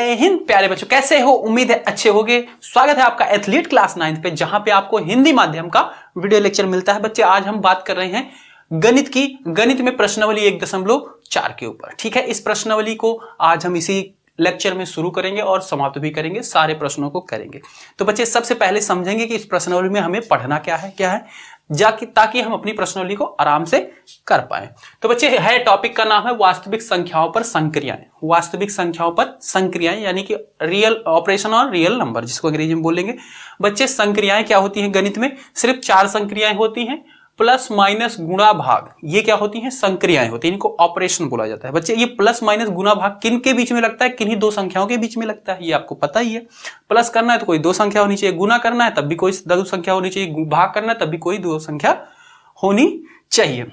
जय हिंद प्यारे बच्चों, कैसे हो? उम्मीद है अच्छे होगे। स्वागत है आपका एथलीट क्लास 9 पे, जहां पे आपको हिंदी माध्यम का वीडियो लेक्चर मिलता है। बच्चे आज हम बात कर रहे हैं गणित की। गणित में प्रश्नावली 1.4 के ऊपर। ठीक है, इस प्रश्नावली को आज हम इसी लेक्चर में शुरू करेंगे और समाप्त भी करेंगे, सारे प्रश्नों को करेंगे। तो बच्चे सबसे पहले समझेंगे कि इस प्रश्नावली में हमें पढ़ना क्या है ताकि हम अपनी प्रश्नावली को आराम से कर पाए। तो बच्चे है, टॉपिक का नाम है वास्तविक संख्याओं पर संक्रियाएं। वास्तविक संख्याओं पर संक्रियाएं यानी कि रियल ऑपरेशन और रियल नंबर, जिसको अंग्रेजी में बोलेंगे। बच्चे संक्रियाएं क्या होती हैं? गणित में सिर्फ 4 संक्रियाएं होती हैं, प्लस माइनस गुणा भाग, ये क्या होती हैं? संक्रियाएं होती हैं। इनको ऑपरेशन बोला जाता है। बच्चे ये प्लस माइनस गुणा भाग किन के बीच में लगता है? किन्हीं 2 संख्याओं के बीच में लगता है, ये आपको पता ही है। प्लस करना है तो कोई 2 संख्या होनी चाहिए, गुणा करना है तब भी कोई 2 संख्या होनी चाहिए, भाग करना है तब भी कोई 2 संख्या होनी चाहिए।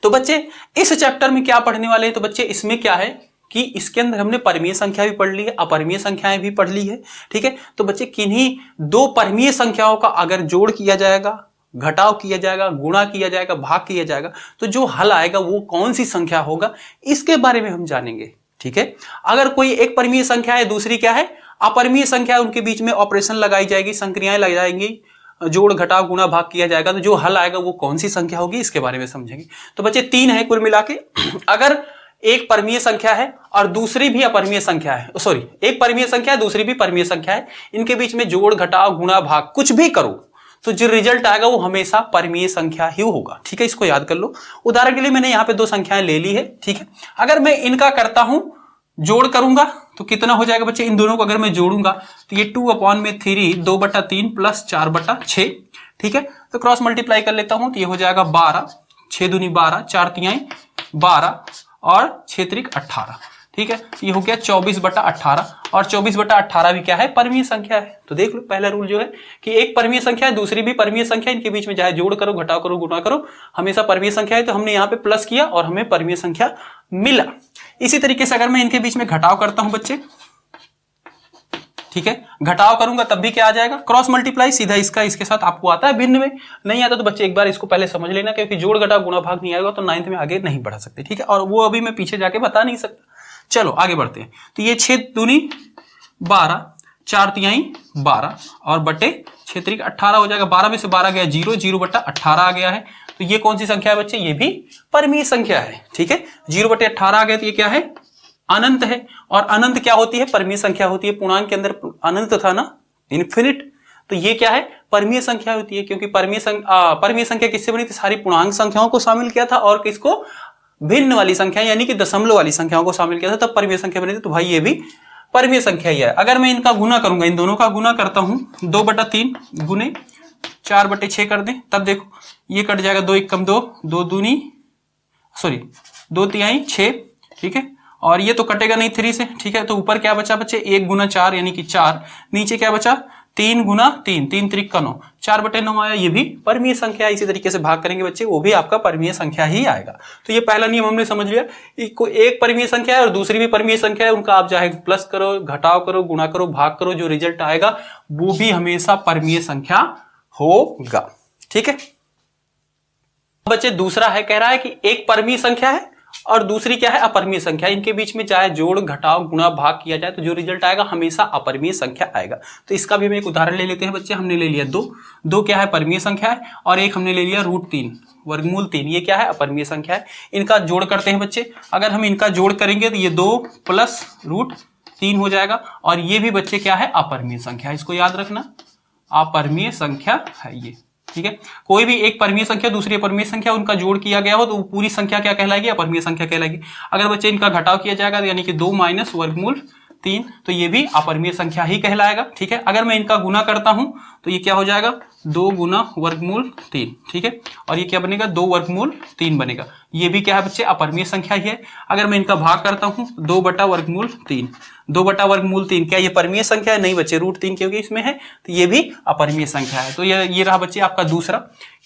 तो बच्चे इस चैप्टर में क्या पढ़ने वाले हैं? तो बच्चे इसमें क्या है कि इसके अंदर हमने परिमेय संख्या भी पढ़ ली है, अपरिमेय संख्याएं भी पढ़ ली है। ठीक है, तो बच्चे किन्हीं 2 परिमेय संख्याओं का अगर जोड़ किया जाएगा, घटाव किया जाएगा, गुणा किया जाएगा, भाग किया जाएगा, तो जो हल आएगा वो कौन सी संख्या होगा, इसके बारे में हम जानेंगे। ठीक है, अगर कोई एक परिमेय संख्या है, दूसरी क्या है? अपरिमेय संख्या है, उनके बीच में ऑपरेशन लगाई जाएगी, संक्रियाएं लगाई जाएंगी, जोड़ घटाव गुणा भाग किया जाएगा, तो जो हल आएगा वो कौन सी संख्या होगी, इसके बारे में समझेंगे। तो बच्चे 3 है कुल मिला के। अगर एक परिमेय संख्या है और दूसरी भी अपरिमेय संख्या है, एक परिमेय संख्या है, दूसरी भी परिमेय संख्या है, इनके बीच में जोड़ घटाव गुणा भाग कुछ भी करो तो जो रिजल्ट आएगा वो हमेशा परिमेय संख्या ही होगा। ठीक है, इसको याद कर लो। उदाहरण के लिए मैंने यहाँ पे 2 संख्याएं ले ली है। ठीक है, अगर मैं इनका करता हूं जोड़ करूंगा तो कितना हो जाएगा बच्चे? इन दोनों को अगर मैं जोड़ूंगा तो ये 2/3 2/3 प्लस 4/6। ठीक है, तो क्रॉस मल्टीप्लाई कर लेता हूं तो ये हो जाएगा 12, 6 दूनी 12, 4 तिहाई 12 और 6 त्रिक 18। ठीक है, ये हो गया 24/18 और 24/18 भी क्या है? परिमेय संख्या है। तो देख लो, पहला रूल जो है कि एक परिमेय संख्या है, दूसरी भी परिमेय संख्या, इनके बीच में चाहे जोड़ करो, घटाव करो, गुणा करो, हमेशा परिमेय संख्या है। तो हमने यहाँ पे प्लस किया और हमें परिमेय संख्या मिला। इसी तरीके से अगर मैं इनके बीच में घटाव करता हूं बच्चे, ठीक है, घटाव करूंगा तब भी क्या आ जाएगा? क्रॉस मल्टीप्लाई, सीधा इसका इसके साथ। आपको आता है भिन्न में? नहीं आता तो बच्चे एक बार इसको पहले समझ लेना, क्योंकि जोड़ घटाव गुणा भाग नहीं आएगा तो 9th में आगे नहीं बढ़ा सकते। ठीक है, और वो अभी मैं पीछे जाके बता नहीं सकता। चलो आगे बढ़ते हैं। तो ये 6 दूनी 12, 4 तिहाई 12 और बटे 6 त्रिक 18 हो जाएगा। 12 में से 12 गया 0, 0/18 आ गया है। तो ये कौन सी संख्या है बच्चे? ये भी परिमेय संख्या है। ठीक है, 0/18 आ गया तो ये क्या है? अनंत है। और अनंत क्या होती है? परिमेय संख्या होती है। पूर्णांक के अंदर अनंत था ना, इनफिनिट, तो ये क्या है? परिमेय संख्या होती है। क्योंकि परिमेय संख्या किससे बनी थी? सारी पूर्णांक संख्याओं को शामिल किया था और किसको? भिन्न वाली संख्या यानी कि दशमलव वाली संख्याओं को शामिल किया था, तब परिमेय संख्या बनी थी। तो भाई ये भी परिमेय संख्या ही है। अगर मैं इनका गुना करूंगा, इन दोनों का गुना करता हूं, 2/3 गुने 4/6 कर दें, तब देखो ये कट जाएगा, 2 1 कम 2, 2 तिहाई 6। ठीक है, और ये तो कटेगा नहीं 3 से। ठीक है, तो ऊपर क्या बचा बच्चे? 1 गुना 4 यानी कि 4। नीचे क्या बचा? 3 गुना 3, 3 त्रिक का 9, 4/9 आया। ये भी परिमेय संख्या है। इसी तरीके से भाग करेंगे बच्चे, वो भी आपका परिमेय संख्या ही आएगा। तो ये पहला नियम हमने समझ लिया। एक परिमेय संख्या है और दूसरी भी परिमेय संख्या है, उनका आप चाहे प्लस करो, घटाव करो, गुणा करो, भाग करो, जो रिजल्ट आएगा वो भी हमेशा परिमेय संख्या होगा। ठीक है बच्चे, दूसरा है, कह रहा है कि एक परिमेय संख्या है और दूसरी क्या है? अपरिमेय संख्या। इनके बीच में चाहे जोड़ घटाव गुणा भाग किया जाए तो जो रिजल्ट आएगा हमेशा अपरिमेय संख्या आएगा। तो इसका भी हम एक उदाहरण ले लेते हैं बच्चे। हमने ले लिया 2 क्या है? परिमेय संख्या है, और एक हमने ले लिया √3 वर्गमूल 3, ये क्या है? अपरिमेय संख्या है। इनका जोड़ करते हैं बच्चे। अगर हम इनका जोड़ करेंगे तो ये 2 प्लस √3 हो जाएगा, और ये भी बच्चे क्या है? अपरिमेय संख्या है। इसको याद रखना, अपरिमेय संख्या है ये। ठीक है, कोई भी एक परिमेय संख्या दूसरी अपरिमेय संख्या उनका जोड़ किया गया हो तो पूरी संख्या क्या कहलाएगी? अपरिमेय संख्या कहलाएगी। अगर बच्चे इनका घटाव किया जाएगा यानी कि 2 माइनस वर्गमूल 3, तो ये भी अपरिमेय संख्या ही कहलाएगा। ठीक है, अगर मैं इनका गुना करता हूं तो ये क्या हो जाएगा? 2 गुना वर्गमूल 3। ठीक है, और ये क्या बनेगा? 2 वर्गमूल 3 बनेगा। ये भी क्या है बच्चे? अपरिमेय संख्या ही है। अगर मैं इनका भाग करता हूं 2/वर्गमूल 3, क्या ये परिमेय संख्या है? नहीं बच्चे, √3 क्योंकि इसमें है, तो ये भी अपरिमेय संख्या है। तो ये रहा बच्चे आपका दूसरा,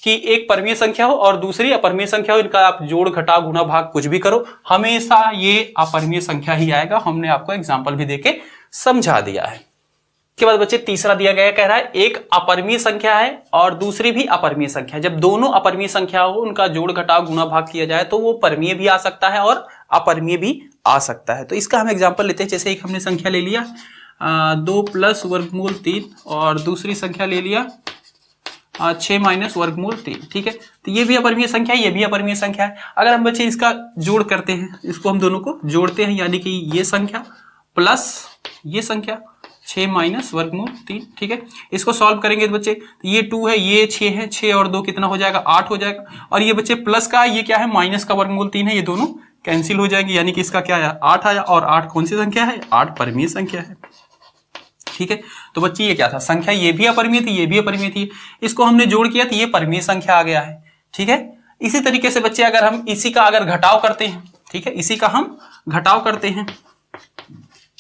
कि एक परिमेय संख्या हो और दूसरी अपरिमेय संख्या हो, इनका आप जोड़ घटाव गुणा भाग कुछ भी करो, हमेशा ये अपरिमेय संख्या ही आएगा। हमने आपको एग्जाम्पल भी देके समझा दिया है। के बाद बच्चे तीसरा दिया गया, कह रहा है एक अपरिमेय संख्या है और दूसरी भी अपरिमेय संख्या है। जब दोनों अपरिमेय संख्या हो, उनका जोड़ घटाव गुणा भाग किया जाए तो वो परिमेय भी आ सकता है और अपरिमेय भी आ सकता है। तो इसका हम एग्जांपल लेते हैं। जैसे एक हमने संख्या ले लिया 2 प्लस वर्गमूल 3 और दूसरी संख्या ले लिया 6 माइनस वर्गमूल 3। ठीक है, तो ये भी अपरिमेय संख्या है, ये भी अपरिमेय संख्या है। अगर हम बच्चे इसका जोड़ करते हैं, इसको हम दोनों को जोड़ते हैं, यानी कि ये संख्या प्लस ये संख्या 6 माइनस वर्गमूल 3। ठीक है, इसको सॉल्व करेंगे तो बच्चे ये 2 है, ये 6 है, 6 और 2 कितना हो जाएगा 8 हो जाएगा। और ये बच्चे प्लस का ये क्या है माइनस का वर्गमूल 3 है, ये दोनों कैंसिल हो जाएंगे, यानी कि इसका क्या आया 8 आया। और 8 कौन सी संख्या है, 8 परिमेय संख्या है। ठीक है, तो बच्चे ये क्या था, संख्या ये भी अपरिमेय थी, ये भी अपरिमेय थी, इसको हमने जोड़ किया तो ये परिमेय संख्या आ गया है। ठीक है, इसी तरीके से बच्चे अगर हम इसी का अगर घटाव करते हैं, ठीक है, इसी का हम घटाव करते हैं,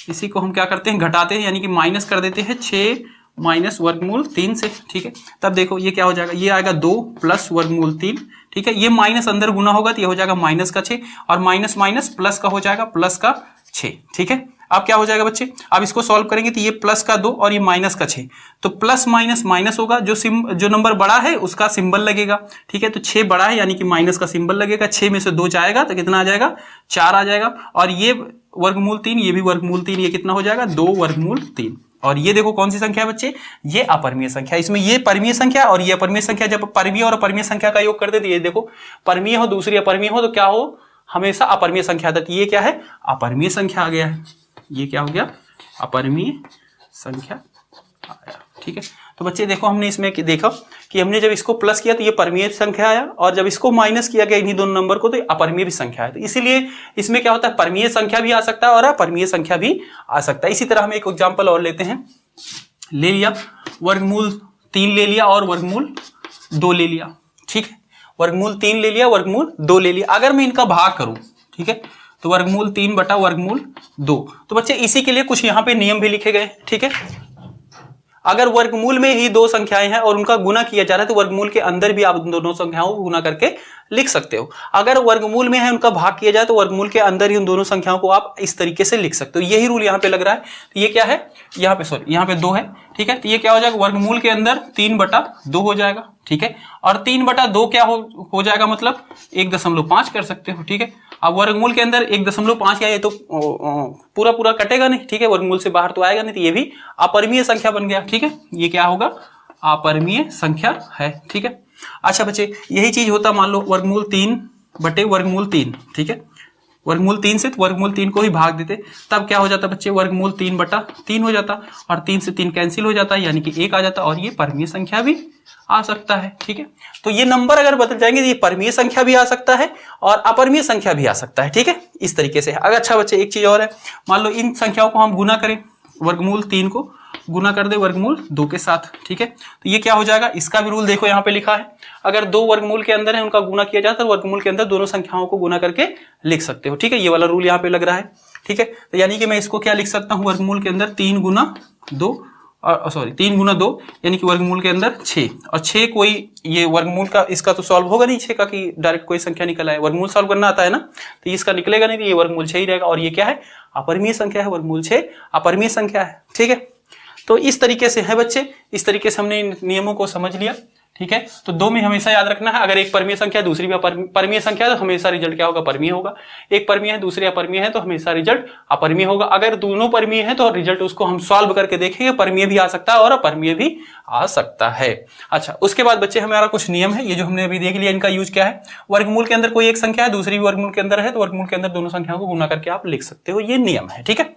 इसी को हम क्या करते हैं घटाते हैं, यानी कि माइनस कर देते हैं 6 माइनस वर्गमूल 3 से। ठीक है, तब देखो ये क्या हो जाएगा, ये आएगा 2 प्लस वर्गमूल 3। ठीक है, ये माइनस अंदर गुना होगा तो ये हो जाएगा माइनस का 6 और माइनस माइनस प्लस का हो जाएगा प्लस का 6। ठीक है, अब क्या हो जाएगा बच्चे, अब इसको सॉल्व करेंगे तो ये प्लस का 2 और ये माइनस का 6, तो प्लस माइनस माइनस होगा, जो नंबर बड़ा है उसका सिंबल लगेगा। ठीक है, तो 6 बड़ा है यानी कि माइनस का सिंबल लगेगा, 6 में से 2 जाएगा तो कितना आ जाएगा 4 आ जाएगा। और ये वर्गमूल 3, ये भी वर्गमूल 3, ये कितना हो जाएगा 2 वर्गमूल 3। और ये देखो कौन सी संख्या है बच्चे, ये अपरिमेय संख्या। इसमें ये परिमेय संख्या और ये अपरिमेय संख्या, जब परिमेय और अपरिमेय संख्या का योग करते तो ये देखो परिमेय हो दूसरी अपरिमेय हो तो क्या हो, हमेशा अपरिमेय संख्या आता है। ये क्या है, अपरिमेय संख्या आ गया है, ये क्या हो गया अपरिमेय संख्या आया। ठीक है, तो बच्चे देखो हमने इसमें देखा कि हमने जब इसको प्लस किया तो ये परिमेय संख्या आया, और जब इसको माइनस किया गया इन्हीं दोनों नंबर को तो अपरिमेय भी संख्या है। तो इसीलिए इसमें क्या होता है, परिमेय संख्या भी आ सकता है और अपरिमेय संख्या भी आ सकता है। इसी तरह हम एक एग्जांपल और लेते हैं, ले लिया वर्गमूल 3 ले लिया और वर्गमूल 2 ले लिया। ठीक है, वर्गमूल 3 ले लिया, वर्गमूल 2 ले लिया। अगर मैं इनका भाग करूं, ठीक है, तो वर्गमूल 3 बटा वर्गमूल 2। तो बच्चे इसी के लिए कुछ यहाँ पे नियम भी लिखे गए। ठीक है, अगर वर्गमूल में ही 2 संख्याएं हैं और उनका गुना किया जा रहा है तो वर्गमूल के अंदर भी आप दोनों संख्याओं को गुना करके लिख सकते हो। अगर वर्गमूल में है उनका भाग किया जाए तो वर्गमूल के अंदर ही उन दोनों संख्याओं को आप इस तरीके से लिख सकते हो। यही रूल यहाँ पे लग रहा है। तो ये क्या है, यहाँ पे सॉरी यहाँ पे 2 है। ठीक है, तो ये क्या हो जाएगा, वर्गमूल के अंदर 3 बटा 2 हो जाएगा। ठीक है, और 3 बटा 2 क्या हो जाएगा, मतलब 1.5 कर सकते हो। ठीक है, अब वर्गमूल के अंदर 1.5 या ये तो पूरा पूरा कटेगा नहीं। ठीक है, वर्गमूल से बाहर तो आएगा नहीं, तो ये भी अपरिमेय संख्या बन गया। ठीक है, ये क्या होगा, अपरिमेय संख्या है। ठीक है, अच्छा बच्चे यही चीज होता, मान लो वर्गमूल 3 बटे वर्गमूल 3। ठीक है, वर्गमूल 3 से तो वर्गमूल 3 को ही भाग देते, तब क्या हो जाता बच्चे, वर्गमूल 3 बटा 3 हो जाता, और 3 से 3 कैंसिल हो जाता है, यानी कि 1 आ जाता, और ये परिमेय संख्या भी आ सकता है। ठीक है, तो ये नंबर अगर बदल जाएंगे तो ये परिमेय संख्या भी आ सकता है और अपरिमेय संख्या भी आ सकता है। ठीक है, इस तरीके से। अगर अच्छा बच्चे एक चीज और है, मान लो इन संख्याओं को हम गुना करें, वर्गमूल 3 को गुना कर दे वर्गमूल 2 के साथ। ठीक है, तो ये क्या हो जाएगा, इसका भी रूल देखो यहाँ पे लिखा है, अगर 2 वर्गमूल के अंदर है उनका गुना किया जाता है तो वर्गमूल के अंदर दोनों संख्याओं को गुना करके लिख सकते हो। ठीक है, ये वाला रूल यहाँ पे लग रहा है। ठीक है, तो यानी कि मैं इसको क्या लिख सकता हूँ, वर्गमूल के अंदर 3 गुना 2 और सॉरी 3 गुना 2 यानी कि वर्गमूल के अंदर 6, और 6 कोई ये वर्गमूल का इसका तो सॉल्व होगा नहीं 6 का, कि डायरेक्ट कोई संख्या निकल आए, वर्गमूल सॉल्व करना आता है ना, तो इसका निकलेगा नहीं, तो ये वर्गमूल 6 ही रहेगा। और ये क्या है, अपरिमेय संख्या है, वर्गमूल 6 अपरिमेय संख्या है। ठीक है, तो इस तरीके से है बच्चे, इस तरीके से हमने इन नियमों को समझ लिया। ठीक है, तो 2 में हमेशा याद रखना है, अगर एक परिमेय संख्या दूसरी भी परिमेय संख्या है तो हमेशा रिजल्ट क्या होगा, परिमेय होगा। एक परिमेय है दूसरी अपरिमेय है तो हमेशा रिजल्ट अपरिमेय होगा। अगर दोनों परिमेय है तो रिजल्ट उसको हम सॉल्व करके देखेंगे, परिमेय भी आ सकता है और अपरिमेय भी आ सकता है। अच्छा, उसके बाद बच्चे हमारा कुछ नियम है, ये जो हमने अभी देख लिया, इनका यूज क्या है, वर्गमूल के अंदर कोई एक संख्या है दूसरी भी वर्गमूल के अंदर है तो वर्गमूल के अंदर दोनों संख्याओं को गुना करके आप लिख सकते हो, ये नियम है। ठीक है,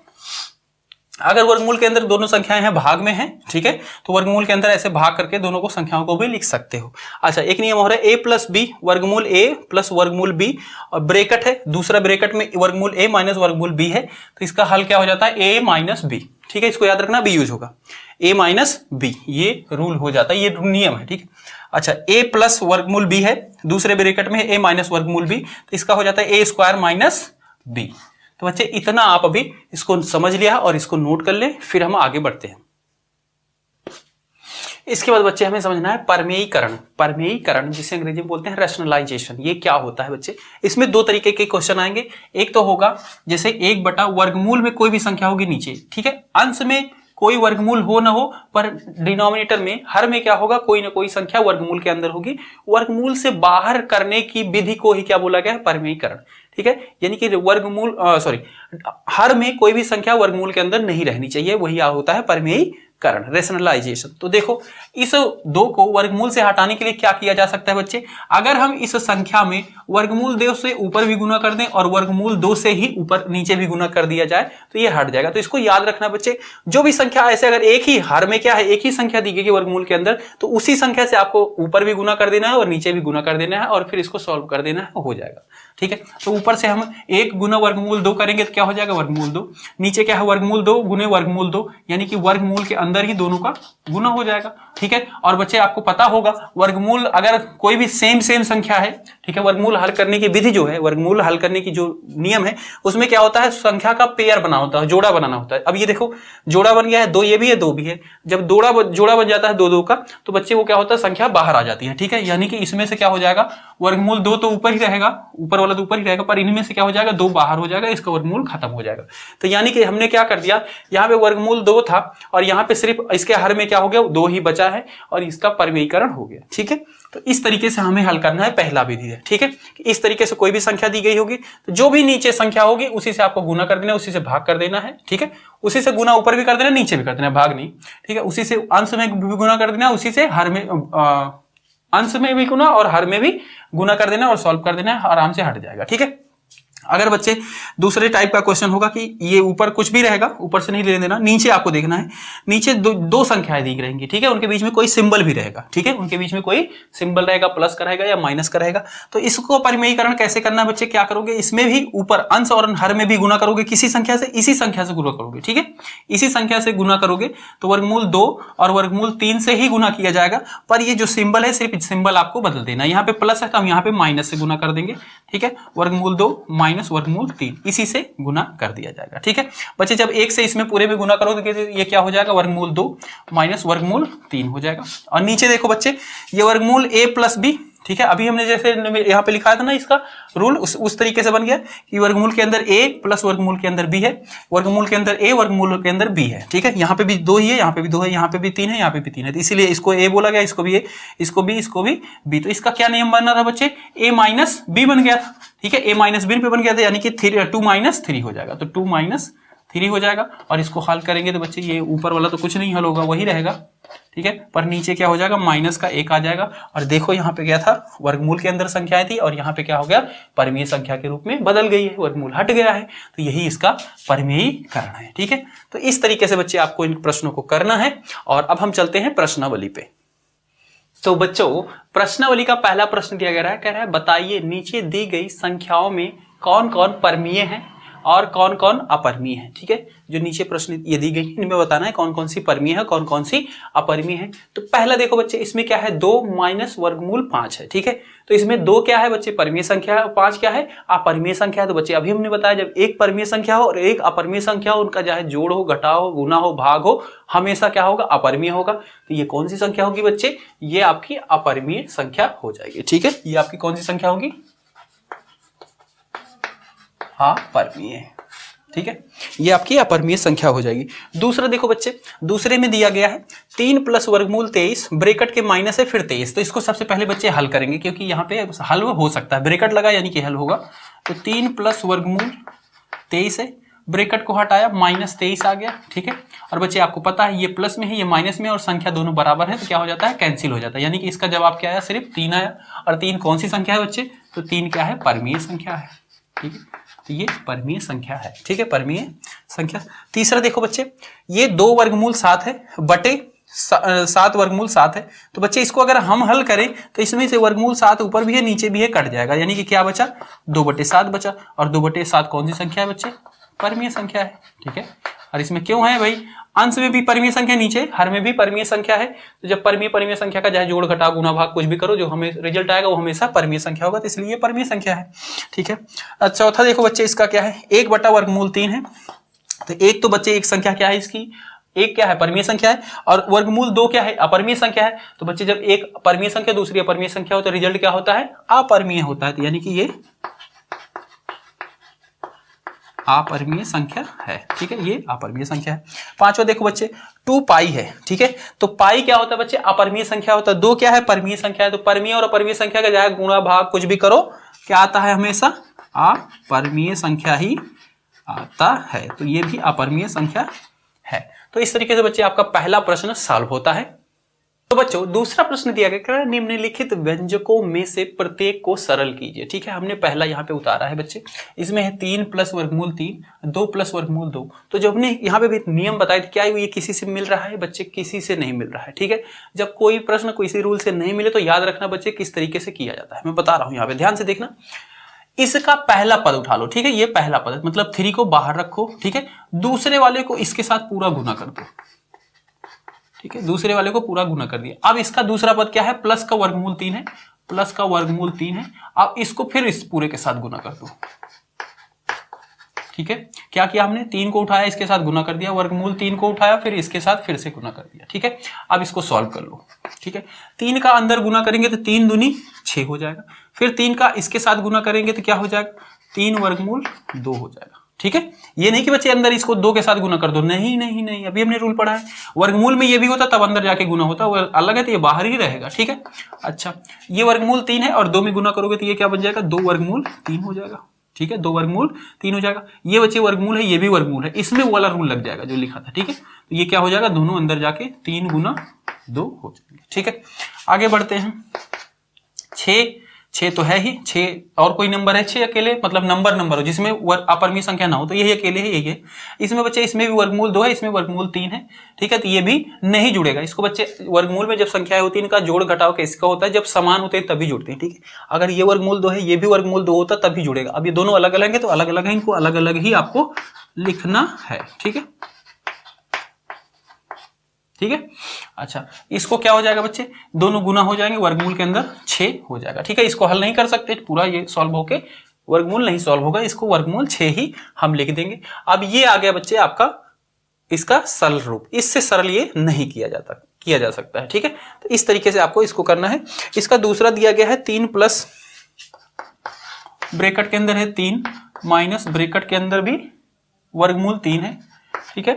अगर वर्गमूल के अंदर दोनों संख्याएं हैं भाग में हैं, ठीक है, तो वर्गमूल के अंदर ऐसे भाग करके दोनों को संख्याओं को भी लिख सकते हो। अच्छा, एक नियम हो रहा है a प्लस बी, वर्गमूल a प्लस वर्गमूल b, और ब्रेकेट है, दूसरा ब्रेकेट में वर्गमूल a माइनस वर्गमूल b है, तो इसका हल क्या हो जाता है, a माइनस b। ठीक है, इसको याद रखना, b यूज होगा, a माइनस b, ये रूल हो जाता है, ये नियम है। ठीक है, अच्छा, a प्लस वर्गमूल b है, दूसरे ब्रेकेट में a माइनस वर्गमूल b, तो इसका हो जाता है a स्क्वायर माइनस b। तो बच्चे इतना आप अभी इसको समझ लिया और इसको नोट कर ले, फिर हम आगे बढ़ते हैं। इसके बाद बच्चे हमें समझना है परमेयीकरण। परमेयीकरण जिसे अंग्रेजी में बोलते हैं रैशनलाइजेशन, ये क्या होता है बच्चे, इसमें 2 तरीके के क्वेश्चन आएंगे। एक तो होगा जैसे 1 बटा वर्गमूल में कोई भी संख्या होगी नीचे, ठीक है, अंश में कोई वर्गमूल हो ना हो, पर डिनोमिनेटर में हर में क्या होगा, कोई ना कोई संख्या वर्गमूल के अंदर होगी। वर्गमूल से बाहर करने की विधि को ही क्या बोला गया है, परमेयीकरण। ठीक है, यानी कि वर्गमूल हर में कोई भी संख्या वर्गमूल के अंदर नहीं रहनी चाहिए, वही होता है परमेयीकरण, रेशनलाइजेशन। तो देखो इस 2 को वर्गमूल से हटाने के लिए क्या किया जा सकता है बच्चे, अगर हम इस संख्या में वर्गमूल 2 से ऊपर भी गुना कर दें और वर्गमूल 2 से ही ऊपर नीचे भी गुना कर दिया जाए तो ये हट जाएगा। तो इसको याद रखना बच्चे, जो भी संख्या ऐसे अगर एक ही हर में क्या है, एक ही संख्या दी गई वर्गमूल के अंदर, तो उसी संख्या से आपको ऊपर भी गुना कर देना है और नीचे भी गुना कर देना है और फिर इसको सॉल्व कर देना है, हो जाएगा। ठीक है, तो ऊपर से हम 1 गुना वर्गमूल 2 करेंगे तो क्या हो जाएगा, वर्गमूल 2। नीचे क्या है, वर्गमूल 2 गुने वर्गमूल 2, यानी कि वर्गमूल के अंदर ही दोनों का गुना हो जाएगा। ठीक है, और बच्चे आपको पता होगा वर्गमूल अगर कोई भी सेम संख्या है, ठीक है, वर्गमूल हल करने की विधि जो है, वर्गमूल हल करने की जो नियम है उसमें क्या होता है, संख्या का पेयर बना होता है, जोड़ा बनाना होता है। अब ये देखो जोड़ा बन गया है, 2 ये भी है 2 भी है, जब जोड़ा बन जाता है 2 का तो बच्चे वो क्या होता है, संख्या बाहर आ जाती है। ठीक है, यानी कि इसमें से क्या हो जाएगा, वर्गमूल 2 तो ऊपर ही रहेगा, ऊपर वाला तो ऊपर ही रहेगा, पर इनमें से क्या हो जाएगा, 2 बाहर हो जाएगा, इसका वर्गमूल खत्म हो जाएगा। तो यानी कि हमने क्या कर दिया, यहाँ पे वर्गमूल 2 था और यहाँ पे सिर्फ इसके हर में क्या हो गया, 2 ही बचा है और इसका परमेयीकरण हो गया। ठीक है, तो इस तरीके से हमें हल करना है, पहला विधि है। ठीक है, इस तरीके से कोई भी संख्या दी गई होगी तो जो भी नीचे संख्या होगी उसी से आपको गुना कर देना है, उसी से भाग कर देना है। ठीक है, उसी से गुना ऊपर भी कर देना, नीचे भी कर देना, भाग नहीं। ठीक है, उसी से अंश में भी गुना कर देना, उसी से हर में अंश में भी गुना और हर में भी गुना कर देना और सॉल्व कर देना है, आराम से हट जाएगा। ठीक है, अगर बच्चे दूसरे टाइप का क्वेश्चन होगा कि ये ऊपर कुछ भी रहेगा, ऊपर से नहीं लेने देना, नीचे आपको देखना है, नीचे दो संख्याएं दी रहेंगी। ठीक है, उनके बीच में कोई सिंबल भी रहेगा। ठीक है, उनके बीच में कोई सिंबल रहेगा, प्लस का रहेगा या माइनस का रहेगा। तो इसको परमेयीकरण कैसे करना है बच्चे, क्या करोगे, इसमें भी ऊपर अंश और हर में भी गुना करोगे, किसी संख्या से, इसी संख्या से गुना करोगे। ठीक है, इसी संख्या से गुना करोगे तो वर्गमूल 2 और वर्गमूल 3 से ही गुना किया जाएगा, पर ये जो सिंबल है सिर्फ सिंबल आपको बदल देना, यहाँ पे प्लस है तो हम यहाँ पे माइनस से गुना कर देंगे। ठीक है, वर्गमूल 2 माइनस वर्गमूल 3, इसी से गुना कर दिया जाएगा। ठीक है बच्चे, जब 1 से इसमें पूरे में गुना करोगे तो ये क्या हो जाएगा, वर्गमूल 2 माइनस वर्गमूल 3 हो जाएगा। और नीचे देखो बच्चे, ये वर्गमूल a प्लस बी। ठीक है, अभी हमने जैसे यहाँ पे लिखा था ना, इसका रूल उस तरीके से बन गया कि वर्गमूल के अंदर a प्लस वर्गमूल के अंदर b है, वर्गमूल के अंदर a वर्गमूल के अंदर b है। ठीक है, यहाँ पे भी 2 ही है, यहाँ पे भी 2 है, यहाँ पे भी 3 है, यहाँ पे भी 3 है, तो इसीलिए इसको a बोला गया, इसको भी a, इसको b, इसको भी b। तो इसका क्या नियम बना था बच्चे, a माइनस b बन गया था। ठीक है, a माइनस b पे बन गया था, यानी कि 2 माइनस 3 हो जाएगा, तो 2 माइनस 3 हो जाएगा। और इसको हल करेंगे तो बच्चे ये ऊपर वाला तो कुछ नहीं हल होगा, वही रहेगा। ठीक है, पर नीचे क्या हो जाएगा, माइनस का 1 आ जाएगा। और देखो यहाँ पे क्या था, वर्गमूल के अंदर संख्याएं थी और यहाँ पे क्या हो गया, परमेय संख्या के रूप में बदल गई है, वर्गमूल हट गया है, तो यही इसका परमेयीकरण है। ठीक है, तो इस तरीके से बच्चे आपको इन प्रश्नों को करना है। और अब हम चलते हैं प्रश्नावली पे। तो बच्चों, प्रश्नावली का पहला प्रश्न दिया गया है, कह रहा है बताइए नीचे दी गई संख्याओं में कौन कौन परमीय है और कौन कौन अपरमीय है। ठीक है, जो नीचे प्रश्न ये दी गई है इनमें बताना है कौन कौन सी परमीय है, कौन कौन सी अपरमीय है। तो पहला देखो बच्चे, इसमें क्या है, 2 माइनस वर्गमूल 5 है। ठीक है, तो इसमें 2 क्या है बच्चे, परमीय संख्या है, और 5 क्या है, अपरमीय संख्या है। तो बच्चे अभी हमने बताया जब एक परमीय संख्या हो और एक अपरमीय संख्या हो, उनका चाहे जोड़ हो, घटाव हो, गुना हो, भाग हो, हमेशा क्या होगा, अपरमीय होगा। तो ये कौन सी संख्या होगी बच्चे, ये आपकी अपरमीय संख्या हो जाएगी। ठीक है, ये आपकी कौन सी संख्या होगी, अपरमीय। ठीक है, ये आपकी अपरमीय संख्या हो जाएगी। दूसरा देखो बच्चे, दूसरे में दिया गया है 3 प्लस वर्गमूल 23, ब्रैकेट के माइनस है फिर 23। तो इसको सबसे पहले बच्चे हल करेंगे, क्योंकि यहाँ पे हल हो सकता है, ब्रैकेट लगा यानी कि हल होगा। तो 3 प्लस वर्गमूल 23 है, ब्रैकेट को हटाया, माइनस 23 आ गया। ठीक है, और बच्चे आपको पता है ये प्लस में है, ये माइनस में, और संख्या दोनों बराबर है, तो क्या हो जाता है, कैंसिल हो जाता है। यानी कि इसका जवाब क्या आया, सिर्फ 3 आया। और 3 कौन सी संख्या है बच्चे, तो 3 क्या है, परमीय संख्या है। ठीक है, तो ये परमीय संख्या है। ठीक है, परमीय संख्या। तीसरा देखो बच्चे, ये 2 वर्गमूल 7 है बटे 7 वर्गमूल 7 है। तो बच्चे इसको अगर हम हल करें तो इसमें से वर्गमूल 7 ऊपर भी है नीचे भी है, कट जाएगा, यानी कि क्या बचा, 2/7 बचा। और 2/7 कौन सी संख्या है बच्चे, परमीय संख्या है। ठीक है, और इसमें क्यों है भाई, अंश में भी परमीय संख्या, नीचे हर में भी परमीय संख्या है। तो जब परमीय संख्या का चाहे जोड़ घटाव गुना भाग कुछ भी करो, जो हमें रिजल्ट आएगा वो हमेशा परमीय संख्या होगा, तो इसलिए ये परमीय संख्या है। ठीक है, चौथा देखो बच्चे, इसका क्या है, 1/वर्गमूल 3 है। तो एक तो बच्चे एक संख्या क्या है इसकी, एक क्या है, परमीय संख्या है, और वर्गमूल 2 क्या है, अपरमीय संख्या है। तो बच्चे जब एक परमीय संख्या दूसरी अपरमीय संख्या हो तो रिजल्ट क्या होता है, अपरमीय होता है। तो यानी कि ये अपरमीय संख्या है। ठीक है, ये अपरमीय संख्या है। पांचवा देखो बच्चे, 2 पाई है। ठीक है, तो पाई क्या होता है बच्चे, अपरमीय संख्या होता है। 2 क्या है, परमीय संख्या है। तो परमीय और अपरमीय संख्या का चाहे गुणा भाग कुछ भी करो, क्या आता है, हमेशा अपरिमेय संख्या ही आता है। तो ये भी अपरिमेय संख्या है। तो इस तरीके से बच्चे आपका पहला प्रश्न सॉल्व होता है। तो बच्चों दूसरा प्रश्न दिया गया, निम्नलिखित व्यंजकों में से प्रत्येक को सरल कीजिए। ठीक है, हमने पहला यहाँ पे उतारा है बच्चे, इसमें है 3 + वर्गमूल 3, 2 + वर्गमूल 2। तो जब हमने यहाँ पे भी नियम बताए थे, क्या ये किसी से मिल रहा है बच्चे? किसी से नहीं मिल रहा है। ठीक है, जब कोई प्रश्न किसी रूल से नहीं मिले तो याद रखना बच्चे किस तरीके से किया जाता है। मैं बता रहा हूँ, यहाँ पे ध्यान से देखना। इसका पहला पद उठा लो। ठीक है, ये पहला पद मतलब 3 को बाहर रखो। ठीक है, दूसरे वाले को इसके साथ पूरा गुना कर दो। ठीक है, दूसरे वाले को पूरा गुना कर दिया। अब इसका दूसरा पद क्या है? प्लस का वर्गमूल 3 है, प्लस का वर्गमूल 3 है। अब इसको फिर इस पूरे के साथ गुना कर दो। ठीक है, क्या किया हमने? 3 को उठाया, इसके साथ गुना कर दिया, वर्गमूल 3 को उठाया, फिर इसके साथ फिर से गुना कर दिया। ठीक है, अब इसको सॉल्व कर लो। ठीक है, 3 का अंदर गुना करेंगे तो 3 दूनी 6 हो जाएगा, फिर 3 का इसके साथ गुना करेंगे तो क्या हो जाएगा? 3 वर्गमूल 2 हो जाएगा। ठीक है, ये नहीं कि बच्चे अंदर इसको 2 के साथ गुना कर दो, नहीं नहीं नहीं, अभी हमने रूल पढ़ा है, वर्गमूल में ये भी होता तब अंदर जाके गुना होता, वो अलग है तो ये बाहर ही रहेगा। ठीक है, अच्छा, ये वर्गमूल 3 है और 2 में गुना करोगे तो ये क्या बन जाएगा? 2 वर्गमूल 3 हो जाएगा। ठीक है, 2 वर्गमूल 3 हो जाएगा। ये बच्चे वर्गमूल है, ये भी वर्गमूल है, इसमें वो वाला रूल लग जाएगा जो लिखा था। ठीक है, तो ये क्या हो जाएगा? दोनों अंदर जाके 3 × 2 हो जाएंगे। ठीक है, आगे बढ़ते हैं। 6 तो है ही, 6 और कोई नंबर है? 6 अकेले, मतलब नंबर हो जिसमें अपरिमेय संख्या ना हो, तो यही अकेले है, यही है। इसमें बच्चे इसमें भी वर्गमूल 2 है, इसमें वर्गमूल 3 है। ठीक है, तो ये भी नहीं जुड़ेगा। इसको बच्चे वर्गमूल में जब संख्याएं होती है इनका जोड़ घटाव किसका होता है? जब समान होते हैं तभी जुड़ते हैं। ठीक है, अगर ये वर्गमूल 2 है, ये भी वर्गमूल 2 होता तभी जुड़ेगा। अब ये दोनों अलग अलग है तो अलग अलग है, इनको अलग अलग ही आपको लिखना है। ठीक है, ठीक है, अच्छा, इसको क्या हो जाएगा बच्चे? दोनों गुना हो जाएंगे, वर्गमूल के अंदर 6 हो जाएगा। ठीक है, इसको हल नहीं कर सकते पूरा, ये सॉल्व होके वर्गमूल नहीं सॉल्व होगा, इसको वर्गमूल 6 ही हम लिख देंगे। अब ये आ गया बच्चे आपका इसका सरल रूप, इससे सरल ये नहीं किया जा सकता है। ठीक है, तो इस तरीके से आपको इसको करना है। इसका दूसरा दिया गया है 3 प्लस ब्रैकेट के अंदर है 3 माइनस ब्रैकेट के अंदर भी वर्गमूल 3 है। ठीक है,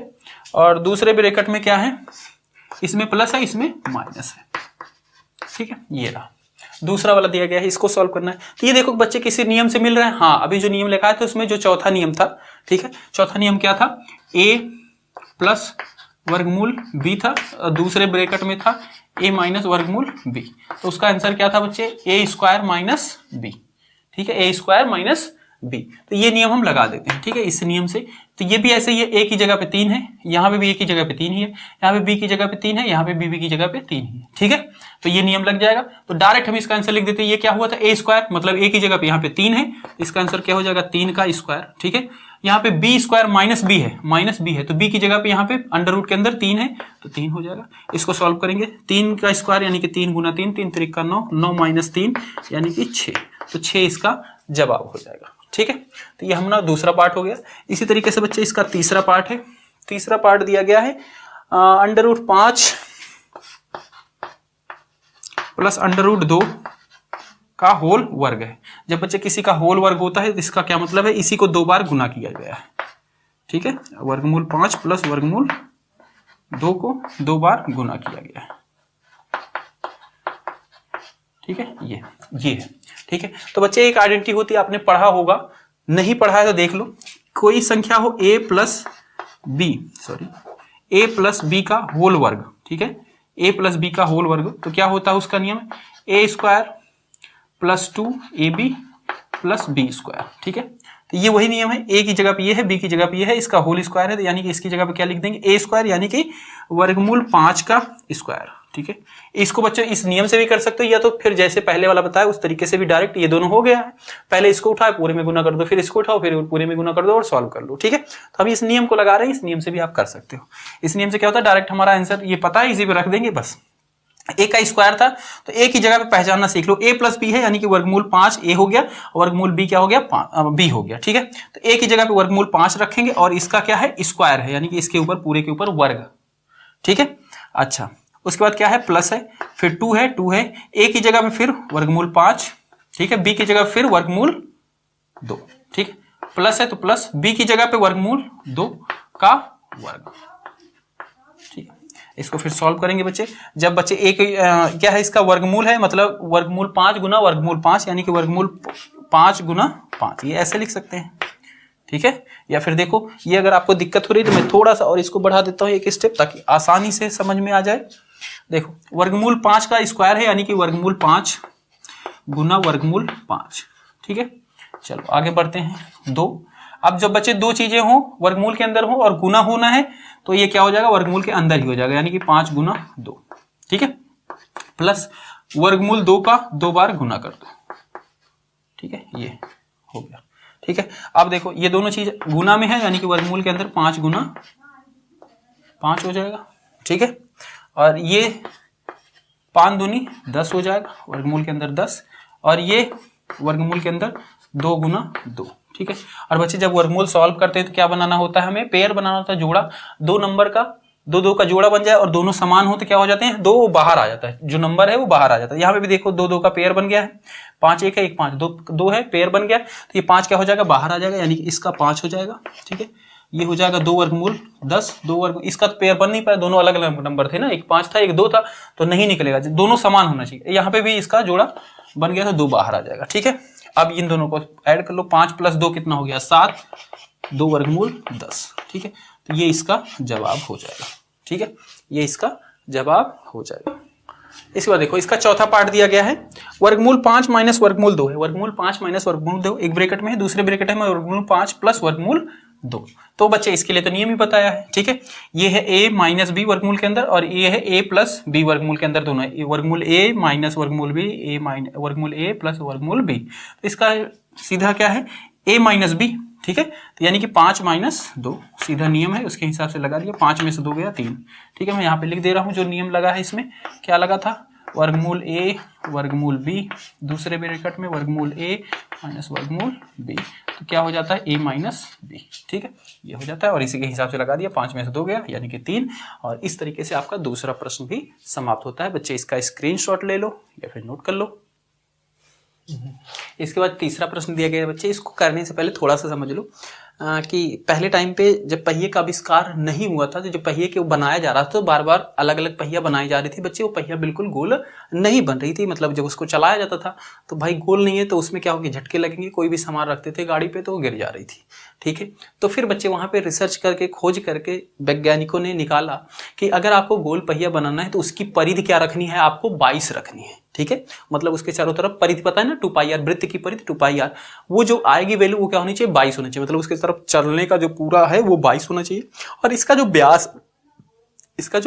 और दूसरे ब्रैकेट में क्या है? इसमें प्लस है, इसमें माइनस है। ठीक है, ये रहा दूसरा वाला दिया गया है, इसको सॉल्व करना है। तो ये देखो बच्चे किसी नियम से मिल रहा है। हाँ, अभी जो नियम लिखा है तो उसमें जो चौथा नियम था, ठीक है, चौथा नियम क्या था? a प्लस वर्गमूल b था, दूसरे ब्रैकेट में था a माइनस वर्गमूल b। तो उसका आंसर क्या था बच्चे? a² minus b। ठीक है, a² माइनस b। तो ये नियम हम लगा देते हैं। ठीक है, इस नियम से तो ये भी ऐसे ही है, a की जगह पे 3 है, यहाँ पे भी a की जगह पे 3 ही है, यहाँ पे b की जगह पे 3 है, यहाँ पे b की जगह पे 3 ही है। ठीक है, तो ये नियम लग जाएगा। तो डायरेक्ट हम इसका आंसर लिख देते हैं। ये क्या हुआ था? a², मतलब a की जगह पे यहाँ पे 3 है, इसका आंसर क्या हो जाएगा? 3 का स्क्वायर। ठीक है, यहाँ पे b² माइनस b है, तो b की जगह पे यहाँ पे अंडर रूट के अंदर 3 है तो 3 हो जाएगा। इसको सॉल्व करेंगे, 3 का स्क्वायर यानी कि 3 × 3, 3 3 का 9, 9 माइनस 3 यानी कि 6, तो 6 इसका जवाब हो जाएगा। ठीक है, तो ये हमारा दूसरा पार्ट हो गया। इसी तरीके से बच्चे इसका तीसरा पार्ट है। तीसरा पार्ट दिया गया है √5 प्लस √2 का होल वर्ग है। जब बच्चे किसी का होल वर्ग होता है तो इसका क्या मतलब है? इसी को 2 बार गुना किया गया है। ठीक है, वर्गमूल 5 प्लस वर्गमूल 2 को 2 बार गुना किया गया है। ठीक है, ये है। ठीक है, तो बच्चे एक आइडेंटिटी होती है, आपने पढ़ा होगा, नहीं पढ़ा है तो देख लो। कोई संख्या हो a प्लस b का होल वर्ग। ठीक है, a प्लस b का होल वर्ग, तो क्या होता है उसका नियम? a² plus 2ab plus b²। ठीक है, तो ये वही नियम है, a की जगह पे ये है, b की जगह पे ये है, इसका होल स्क्वायर है, तो यानी कि इसकी जगह पे क्या लिख देंगे? a² यानी कि वर्गमूल 5 का स्क्वायर। ठीक है, इसको बच्चों इस नियम से भी कर सकते हो, या तो फिर जैसे पहले वाला बताया उस तरीके से भी डायरेक्ट, ये दोनों हो गया है, पहले इसको उठाओ पूरे में गुना कर दो, फिर इसको उठाओ फिर पूरे में गुना कर दो और सॉल्व कर लो। ठीक है, तो हम इस नियम को लगा रहे हैं, इस नियम से भी आप कर सकते हो। इस नियम से क्या होता है? डायरेक्ट हमारा आंसर ये पता है, इसी पे रख देंगे बस। a का स्क्वायर था तो a की जगह पे पहचानना सीख लो, a प्लस b है यानी कि वर्गमूल 5 a हो गया, वर्गमूल b क्या हो गया? b हो गया। ठीक है, तो a की जगह पे वर्गमूल 5 रखेंगे और इसका क्या है? स्क्वायर है, यानी कि इसके ऊपर पूरे के ऊपर वर्ग। ठीक है, अच्छा, उसके बाद क्या है? प्लस है, फिर 2 है, a की जगह पे फिर वर्गमूल 5, ठीक है, b की जगह फिर वर्गमूल 2, ठीक है, प्लस है तो प्लस, b की जगह पे वर्गमूल 2 का वर्ग। ठीक है, इसको फिर सॉल्व करेंगे बच्चे। जब बच्चे एक क्या है? इसका वर्गमूल है, मतलब वर्गमूल 5 गुना वर्गमूल 5 यानी कि वर्गमूल 5 गुना 5, ये ऐसे लिख सकते हैं, ठीक है। या फिर देखो ये अगर आपको दिक्कत हो रही है तो मैं थोड़ा सा और इसको बढ़ा देता हूँ एक स्टेप, ताकि आसानी से समझ में आ जाए। देखो वर्गमूल 5 का स्क्वायर है, यानी कि वर्गमूल 5 गुना वर्गमूल 5, ठीक है। चलो आगे बढ़ते हैं। 2, अब जब बच्चे दो चीजें हो वर्गमूल के अंदर हो और गुना होना है तो ये क्या हो जाएगा, वर्गमूल के अंदर ही हो जाएगा, यानी कि 5 गुना 2, ठीक है। प्लस वर्गमूल 2 का 2 बार गुना कर दो, ठीक है, ये हो गया, ठीक है। अब देखो ये दोनों चीज गुना में है, यानी कि वर्गमूल के अंदर 5 गुना 5 हो जाएगा, ठीक है। और ये 5 दूनी 10 हो जाएगा, वर्गमूल के अंदर 10, और ये वर्गमूल के अंदर 2 गुना 2, ठीक है। और बच्चे जब वर्गमूल सॉल्व करते हैं तो क्या बनाना होता है, हमें पेयर बनाना होता है, जोड़ा, 2 नंबर का 2 का जोड़ा बन जाए और दोनों समान हो तो क्या हो जाते हैं, 2 बाहर आ जाता है, जो नंबर है वो बाहर आ जाता है। यहाँ पे भी देखो 2 का पेयर बन गया है, 5 1 है 1 5 2 है, पेयर बन गया, तो ये 5 क्या हो जाएगा, बाहर आ जाएगा, यानी कि इसका 5 हो जाएगा, ठीक है। ये हो जाएगा 2 वर्गमूल 10, 2 वर्ग, इसका तो पेयर बन नहीं पाया, दोनों अलग अलग नंबर थे ना, एक 5 था एक 2 था, तो नहीं निकलेगा, दोनों समान होना चाहिए। यहाँ पे भी इसका जोड़ा बन गया तो 2 बाहर आ जाएगा, ठीक है। अब इन दोनों को ऐड कर लो, 5 + 2 कितना हो गया, 7, 2 वर्गमूल 10, ठीक है। तो ये इसका जवाब हो जाएगा, ठीक है, ये इसका जवाब हो जाएगा। इसके बाद देखो इसका चौथा पार्ट दिया गया है, वर्गमूल 5 - वर्गमूल 2 है, वर्गमूल 5 - वर्गमूल 2 एक ब्रैकेट में है, दूसरे ब्रैकेट में वर्गमूल 5 + वर्गमूल 2। तो बच्चे इसके लिए तो नियम ही बताया है, ठीक है। ये है a - b वर्गमूल के अंदर, और ये है a + b वर्गमूल के अंदर, दोनों है, वर्गमूल a - वर्गमूल b, वर्गमूल a + वर्गमूल b। तो इसका सीधा क्या है, a - b, ठीक है। तो यानी कि 5 - 2 सीधा नियम है, उसके हिसाब से लगा दिया, 5 में से 2 गया 3, ठीक है। मैं यहाँ पे लिख दे रहा हूँ जो नियम लगा है, इसमें क्या लगा था, वर्गमूल a वर्गमूल b, दूसरे ब्रैकेट में वर्गमूल a - वर्गमूल b, तो क्या हो जाता है a - b, ठीक है, ये हो जाता है। और इसी के हिसाब से लगा दिया, 5 में से 2 गया यानी कि 3, और इस तरीके से आपका दूसरा प्रश्न भी समाप्त होता है। बच्चे इसका स्क्रीनशॉट ले लो या फिर नोट कर लो। इसके बाद तीसरा प्रश्न दिया गया है बच्चे, इसको करने से पहले थोड़ा सा समझ लो कि पहले टाइम पे जब पहिए का आविष्कार नहीं हुआ था, तो जब पहिए के बनाया जा रहा था तो बार बार अलग अलग पहिया बनाई जा रही थी बच्चे, वो पहिया बिल्कुल गोल नहीं बन रही थी, मतलब जब उसको चलाया जाता था तो भाई गोल नहीं है तो उसमें क्या होगी, झटके लगेंगे, कोई भी सामान रखते थे गाड़ी पे तो वो गिर जा रही थी, ठीक है। तो फिर बच्चे वहां पे रिसर्च करके खोज करके वैज्ञानिकों ने निकाला कि अगर आपको गोल पहिया बनाना है तो उसकी परिधि क्या रखनी है, आपको 22 रखनी है, ठीक है। मतलब उसके चारों तरफ परिधि पता है ना, 2πr, वृत्त की परिधि 2πr, वो जो आएगी वैल्यू वो क्या होनी चाहिए, 22 होनी चाहिए, मतलब उसके तरफ चलने का जो पूरा है वो 22 होना चाहिए। और इसका जो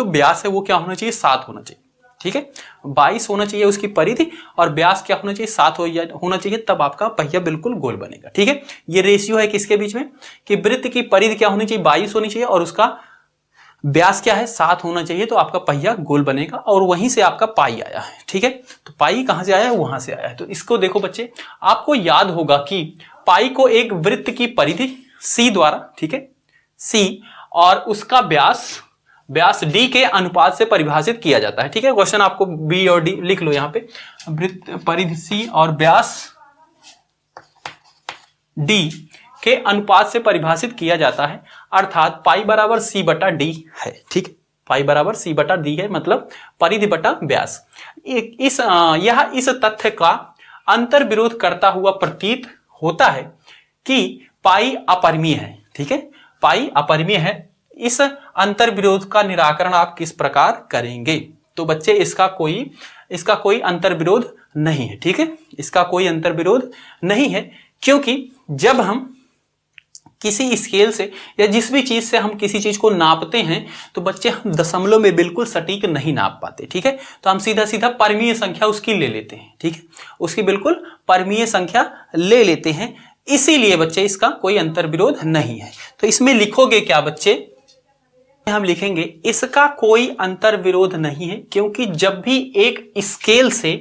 व्यास है वो क्या होना चाहिए, 7 होना चाहिए, ठीक है। 22 होना चाहिए उसकी परिधि, और व्यास क्या होना चाहिए, 7 होना चाहिए, तब आपका पहिया बिल्कुल गोल बनेगा, ठीक है। ये रेशियो है किसके बीच में, कि वृत्त की परिधि क्या होनी चाहिए, 22 होनी चाहिए, और उसका व्यास क्या है, 7 होना चाहिए, तो आपका पहिया गोल बनेगा। और वहीं से आपका पाई आया है, ठीक है। तो पाई कहां से आया है, वहां से आया है। तो इसको देखो बच्चे, आपको याद होगा कि पाई को एक वृत्त की परिधि C द्वारा, ठीक है, C, और उसका व्यास D के अनुपात से परिभाषित किया जाता है, ठीक है। क्वेश्चन आपको B और D लिख लो यहाँ पे, वृत्त परिधि C और व्यास D के अनुपात से परिभाषित किया जाता है, अर्थात पाई बराबर C/D है, ठीक, पाई बराबर C/D है, मतलब परिधि बटा व्यास। यह इस तथ्य का अंतर विरोध करता हुआ प्रतीत होता है कि पाई अपरिमेय है, ठीक है, पाई अपरिमेय है। इस अंतर विरोध का निराकरण आप किस प्रकार करेंगे, तो बच्चे इसका कोई अंतर विरोध नहीं है, ठीक है, इसका कोई अंतर विरोध नहीं है, क्योंकि जब हम किसी स्केल से या जिस भी चीज से हम किसी चीज को नापते हैं तो बच्चे हम दशमलव में बिल्कुल सटीक नहीं नाप पाते, ठीक है। तो हम सीधा सीधा परिमेय संख्या उसकी ले लेते हैं, ठीक है, उसकी बिल्कुल परिमेय संख्या ले लेते हैं, इसीलिए बच्चे इसका कोई अंतर विरोध नहीं है। तो इसमें लिखोगे क्या बच्चे, हम लिखेंगे इसका कोई अंतर विरोध नहीं है, क्योंकि जब भी एक स्केल से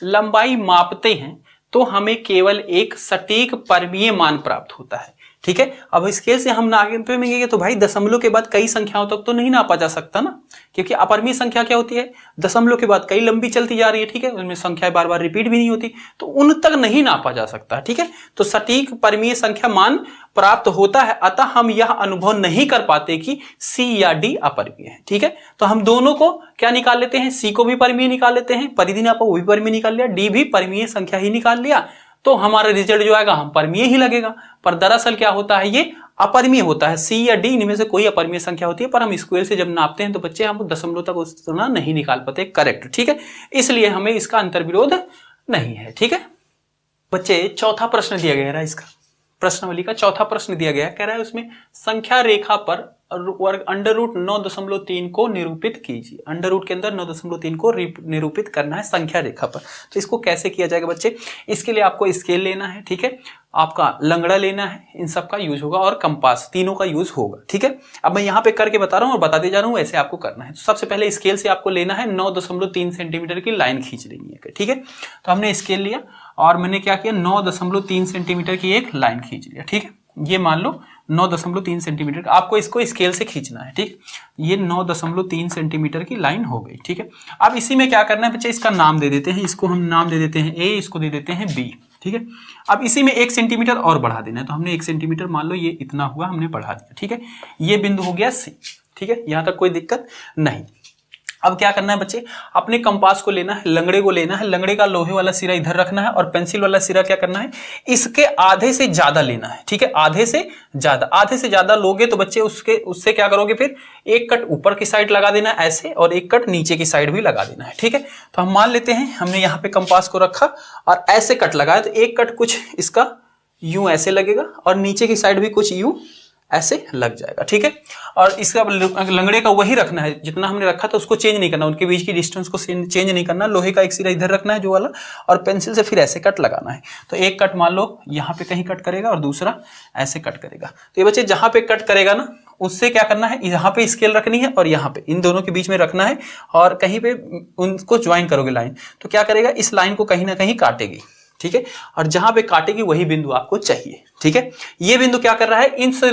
लंबाई मापते हैं तो हमें केवल एक सटीक परिमेय मान प्राप्त होता है, ठीक है। अब स्केल से हम नापेंगे तो भाई दशमलव के बाद कई संख्याओं तक तो नहीं नापा जा सकता ना, क्योंकि अपरिमेय संख्या क्या होती है, दशमलव के बाद कई लंबी चलती जा रही है, ठीक है, उनमें संख्याएं बार बार रिपीट भी नहीं होती, तो उन तक नहीं नापा जा सकता, ठीक है। तो सटीक परिमेय संख्या मान प्राप्त होता है, अतः हम यह अनुभव नहीं कर पाते कि C या D अपरिमेय है, ठीक है। तो हम दोनों को क्या निकाल लेते हैं, C को भी परिमेय निकाल लेते हैं, परिधि नापा वो भी परिमेय निकाल लिया, D भी परिमेय संख्या ही निकाल लिया, तो हमारा रिजल्ट जो आएगा हम परमीय ही लगेगा। पर दरअसल क्या होता है, ये अपरिमेय होता है। सी या डी इनमें से कोई अपरिमेय संख्या होती है, पर हम स्क्वायर से जब नापते हैं तो बच्चे हम दशमलव तक उतना नहीं निकाल पाते करेक्ट, ठीक है। इसलिए हमें इसका अंतर्विरोध नहीं है, ठीक है। बच्चे चौथा प्रश्न दिया गया है, इसका प्रश्नावली का चौथा प्रश्न दिया गया है, कह रहा है उसमें संख्या रेखा पर वर्ग अंडर रूट 9.3 को निरूपित कीजिए। अंडर रूट के अंदर 9.3 को निरूपित करना है संख्या रेखा पर। तो इसको कैसे किया जाएगा बच्चे, इसके लिए आपको स्केल लेना है, ठीक है, आपका लंगड़ा लेना है, इन सब का यूज होगा और कंपास, तीनों का यूज होगा, ठीक है। अब मैं यहाँ पे करके बता रहा हूँ और बताते जा रहा हूँ, ऐसे आपको करना है। तो सबसे पहले स्केल से आपको लेना है 9.3 सेंटीमीटर की लाइन खींच लेनी है, ठीक है। तो हमने स्केल लिया और मैंने क्या किया, 9.3 सेंटीमीटर की एक लाइन खींच लिया, ठीक है। ये मान लो 9.3 सेंटीमीटर, आपको इसको स्केल से खींचना है, ठीक। ये 9.3 सेंटीमीटर की लाइन हो गई, ठीक है। अब इसी में क्या करना है बच्चे, इसका नाम दे देते हैं, इसको हम नाम दे देते हैं ए, इसको दे देते हैं बी, ठीक है। अब इसी में 1 सेंटीमीटर और बढ़ा देना है, तो हमने 1 सेंटीमीटर मान लो ये इतना हुआ, हमने बढ़ा दिया, ठीक है। ये बिंदु हो गया सी, ठीक है, यहां तक कोई दिक्कत नहीं। अब क्या करना है बच्चे, अपने कंपास को लेना है, लंगड़े को लेना है, लंगड़े का लोहे वाला सिरा इधर रखना है और पेंसिल वाला सिरा क्या करना है, इसके आधे से ज्यादा लेना है, ठीक है। आधे से ज्यादा लोगे तो बच्चे उससे क्या करोगे, फिर एक कट ऊपर की साइड लगा देना ऐसे और एक कट नीचे की साइड भी लगा देना है, ठीक है। तो हम मान लेते हैं हमने यहाँ पे कंपास को रखा और ऐसे कट लगाया, तो एक कट कुछ इसका यूं ऐसे लगेगा और नीचे की साइड भी कुछ यूं ऐसे लग जाएगा, ठीक है। और इसका लंगड़े का वही रखना है जितना हमने रखा था, उसको चेंज नहीं करना, उनके बीच की डिस्टेंस को चेंज नहीं करना। लोहे का एक सिरा इधर रखना है जो वाला, और पेंसिल से फिर ऐसे कट लगाना है। तो एक कट मान लो यहाँ पे कहीं कट करेगा और दूसरा ऐसे कट करेगा। तो ये बच्चे जहां पे कट करेगा ना, उससे क्या करना है, यहाँ पे स्केल रखनी है और यहाँ पे इन दोनों के बीच में रखना है और कहीं पे उनको ज्वाइन करोगे लाइन, तो क्या करेगा, इस लाइन को कहीं ना कहीं काटेगी, ठीक है। और जहां पे काटेगी वही बिंदु आपको चाहिए, ठीक है। ये बिंदु क्या कर रहा है,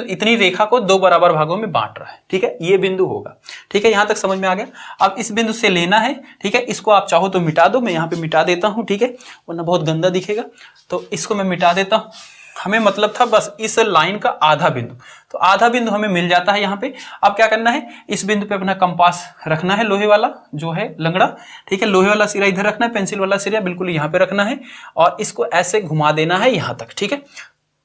इतनी रेखा को 2 बराबर भागों में बांट रहा है, ठीक है। ये बिंदु होगा, ठीक है, यहां तक समझ में आ गया। अब इस बिंदु से लेना है, ठीक है। इसको आप चाहो तो मिटा दो, मैं यहाँ पे मिटा देता हूं, ठीक है, वरना बहुत गंदा दिखेगा। तो इसको मैं मिटा देता हूं। हमें मतलब था बस इस लाइन का आधा बिंदु, तो आधा बिंदु हमें मिल जाता है यहाँ पे। अब क्या करना है, इस बिंदु पे अपना कंपास रखना है, लोहे वाला जो है लंगड़ा, ठीक है। लोहे वाला सिरा इधर रखना है, पेंसिल वाला सिरा बिल्कुल यहाँ पे रखना है और इसको ऐसे घुमा देना है यहाँ तक, ठीक है,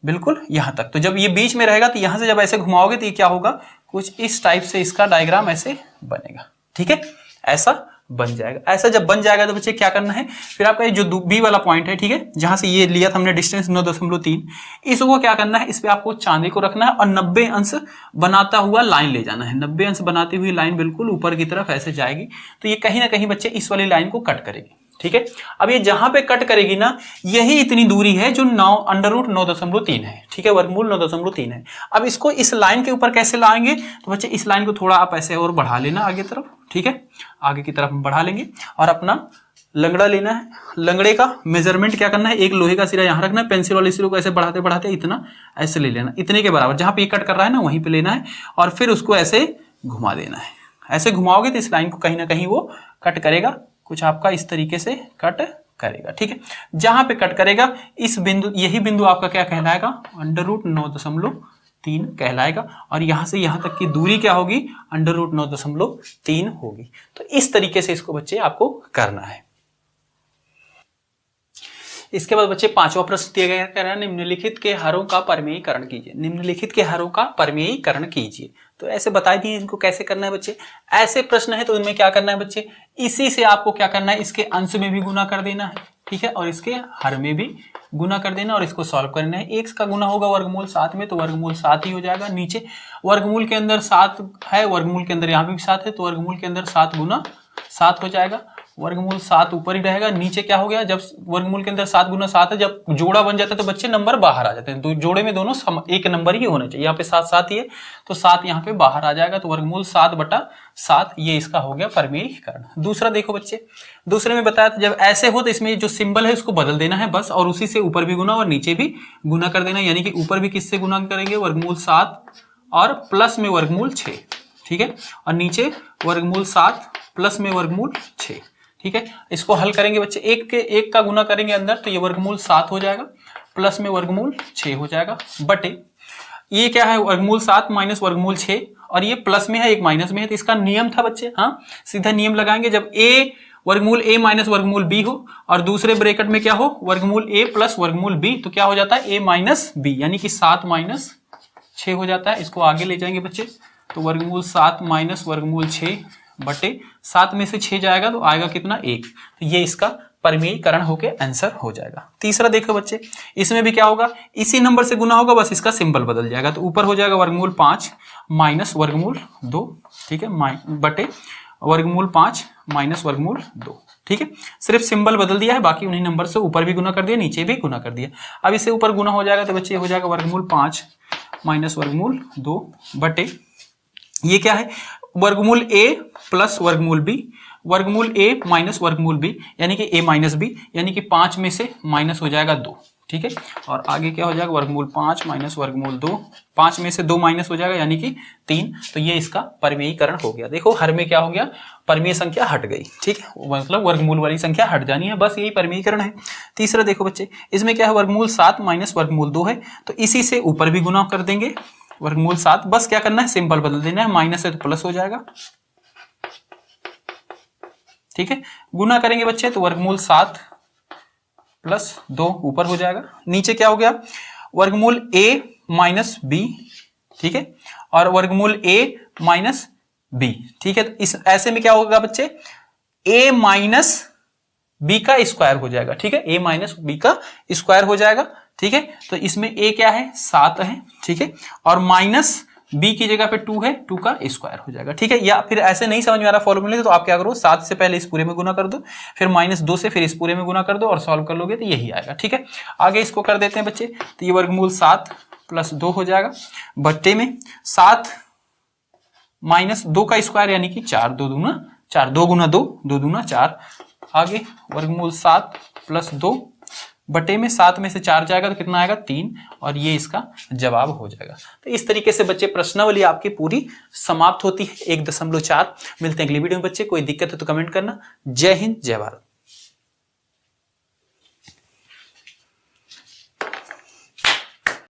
बिल्कुल यहाँ तक। तो जब ये बीच में रहेगा तो यहाँ से जब ऐसे घुमाओगे तो ये क्या होगा, कुछ इस टाइप से इसका डायग्राम ऐसे बनेगा, ठीक है, ऐसा बन जाएगा। ऐसा जब बन जाएगा तो बच्चे क्या करना है, फिर आपका ये जो बी वाला पॉइंट है, ठीक है, जहां से ये लिया था हमने डिस्टेंस 9.3, इसको क्या करना है, इस पे आपको चांदी को रखना है और 90 अंश बनाता हुआ लाइन ले जाना है। 90 अंश बनाती हुई लाइन बिल्कुल ऊपर की तरफ ऐसे जाएगी, तो ये कहीं ना कहीं बच्चे इस वाली लाइन को कट करेगी, ठीक है। अब ये जहां पे कट करेगी ना, यही इतनी दूरी है जो अंडर रूट 9.3 है, ठीक है, वर्गमूल 9.3 है। अब इसको इस लाइन के ऊपर कैसे लाएंगे, तो बच्चे इस लाइन को थोड़ा आप ऐसे और बढ़ा लेना आगे तरफ, ठीक है, आगे की तरफ बढ़ा लेंगे और अपना लंगड़ा लेना है। लंगड़े का मेजरमेंट क्या करना है, एक लोहे का सिरा यहां रखना है, पेंसिल वाले सिरे को ऐसे बढ़ाते बढ़ाते इतना ऐसे ले लेना, इतने के बराबर जहां पे ये कट कर रहा है ना वहीं पे लेना है और फिर उसको ऐसे घुमा देना है। ऐसे घुमाओगे तो इस लाइन को कहीं ना कहीं वो कट करेगा, कुछ आपका इस तरीके से कट करेगा, ठीक है। जहां पे कट करेगा इस बिंदु, यही बिंदु आपका क्या कहलाएगा, अंडर रूट 9.3 कहलाएगा और यहां से यहां तक की दूरी क्या होगी, अंडर रूट 9.3 होगी। तो इस तरीके से इसको बच्चे आपको करना है। इसके बाद बच्चे 5वां प्रश्न दिया गया, कह रहा है निम्नलिखित के हरों का परमेयीकरण कीजिए। निम्नलिखित के हरों का परमेयीकरण कीजिए, तो ऐसे बता दिए इनको कैसे करना है बच्चे। ऐसे प्रश्न है तो इनमें क्या करना है बच्चे, इसी से आपको क्या करना है, इसके अंश में भी गुना कर देना है, ठीक है, और इसके हर में भी गुना कर देना और इसको सॉल्व करना है। एक का गुना होगा वर्गमूल 7 में, तो वर्गमूल 7 ही हो जाएगा। नीचे वर्गमूल के अंदर 7 है, वर्गमूल के अंदर यहाँ भी 7 है, तो वर्गमूल के अंदर 7 गुना 7 हो जाएगा। वर्गमूल 7 ऊपर ही रहेगा, नीचे क्या हो गया, जब वर्गमूल के अंदर 7 गुना 7 है, जब जोड़ा बन जाता है तो बच्चे नंबर बाहर आ जाते हैं, तो जोड़े में दोनों एक नंबर ही होना चाहिए। यहाँ पे 7 7 ही है, तो 7 यहाँ पे बाहर आ जाएगा, तो वर्गमूल 7/7 ये इसका हो गया परमेयीकरण। दूसरा देखो बच्चे, दूसरे में बताया था जब ऐसे हो तो इसमें जो सिंबल है उसको बदल देना है बस, और उसी से ऊपर भी गुना और नीचे भी गुना कर देना, यानी कि ऊपर भी किससे गुना करेंगे, वर्गमूल 7 और प्लस में वर्गमूल 6, ठीक है, और नीचे वर्गमूल 7 प्लस में वर्गमूल 6, ठीक है। इसको हल करेंगे बच्चे, एक का गुना करेंगे अंदर, तो ये वर्गमूल 7 हो जाएगा, प्लस में वर्गमूल 6 हो जाएगा, बटे ये क्या है, वर्गमूल 7 माइनस वर्गमूल 6, और ये प्लस में है एक माइनस में है, तो इसका नियम था बच्चे, हाँ सीधा नियम लगाएंगे, जब a वर्गमूल a माइनस वर्गमूल b हो और दूसरे ब्रैकेट में क्या हो, वर्गमूल a प्लस वर्गमूल b, तो क्या हो जाता है a माइनस b, यानी कि 7 माइनस 6 हो जाता है। इसको आगे ले जाएंगे बच्चे, तो वर्गमूल 7 माइनस वर्गमूल 6 बटे 7 में से 6 जाएगा तो आएगा कितना 1, तो ये इसका परिमेयीकरण होके आंसर हो जाएगा। तीसरा देखो बच्चे, इसमें भी क्या होगा, इसी नंबर से गुना होगा, बस इसका सिंबल बदल जाएगा, तो ऊपर हो जाएगा वर्गमूल 5 माइनस वर्गमूल 2, ठीक है, बटे वर्गमूल 5 माइनस वर्गमूल 2, ठीक है, सिर्फ सिंबल बदल दिया है, बाकी उन्हीं नंबर से ऊपर भी गुना कर दिया, नीचे भी गुना कर दिया। अब इसे ऊपर गुना हो जाएगा तो बच्चे हो जाएगा वर्गमूल 5 माइनस वर्गमूल 2 बटे, ये क्या है, वर्गमूल a प्लस वर्गमूल b, वर्गमूल a माइनस वर्गमूल b, यानी कि a माइनस b, यानी कि 5 में से माइनस हो जाएगा 2, ठीक है, और आगे क्या हो जाएगा वर्गमूल 5 माइनस वर्गमूल 2, 5 में से 2 माइनस हो जाएगा यानी कि 3, तो ये इसका परिमेयीकरण हो गया। देखो हर में क्या हो गया, परिमेय संख्या हट गई, ठीक है, मतलब वर्गमूल वाली संख्या हट जानी है, बस यही परिमेयीकरण है। तीसरा देखो बच्चे, इसमें क्या है, वर्गमूल 7 माइनस वर्गमूल 2 है, तो इसी से ऊपर भी गुना कर देंगे, वर्गमूल 7, बस क्या करना है, सिंबल बदल देना है, माइनस है तो प्लस हो जाएगा, ठीक है, गुना करेंगे बच्चे तो वर्गमूल 7 प्लस 2 ऊपर हो जाएगा, नीचे क्या हो गया, वर्गमूल a माइनस b, ठीक है, और वर्गमूल a माइनस b, ठीक है, तो इस ऐसे में क्या होगा बच्चे, a माइनस b का स्क्वायर हो जाएगा, ठीक है, a माइनस b का स्क्वायर हो जाएगा, ठीक है, तो इसमें a क्या है 7 है, ठीक है, और माइनस b की जगह पे 2 है, 2 का स्क्वायर हो जाएगा, ठीक है, या फिर ऐसे नहीं समझ में आ रहा फॉर्मूले तो आप क्या करो, 7 से पहले इस पूरे में गुना कर दो, फिर माइनस 2 से फिर इस पूरे में गुना कर दो और सॉल्व कर लोगे तो यही आएगा, ठीक है। आगे इसको कर देते हैं बच्चे, तो ये वर्गमूल 7 प्लस 2 हो जाएगा, बट्टे में 7 माइनस 2 का स्क्वायर यानी कि 4, 2 दूना 4, 2 गुना 2, 2 दूना 4, आगे वर्गमूल 7 प्लस 2 बटे में 7 में से 4 जाएगा तो कितना आएगा 3, और ये इसका जवाब हो जाएगा। तो इस तरीके से बच्चे प्रश्नावली आपकी पूरी समाप्त होती है 1.4। मिलते हैं अगली वीडियो में बच्चे, कोई दिक्कत है तो कमेंट करना। जय हिंद, जय भारत।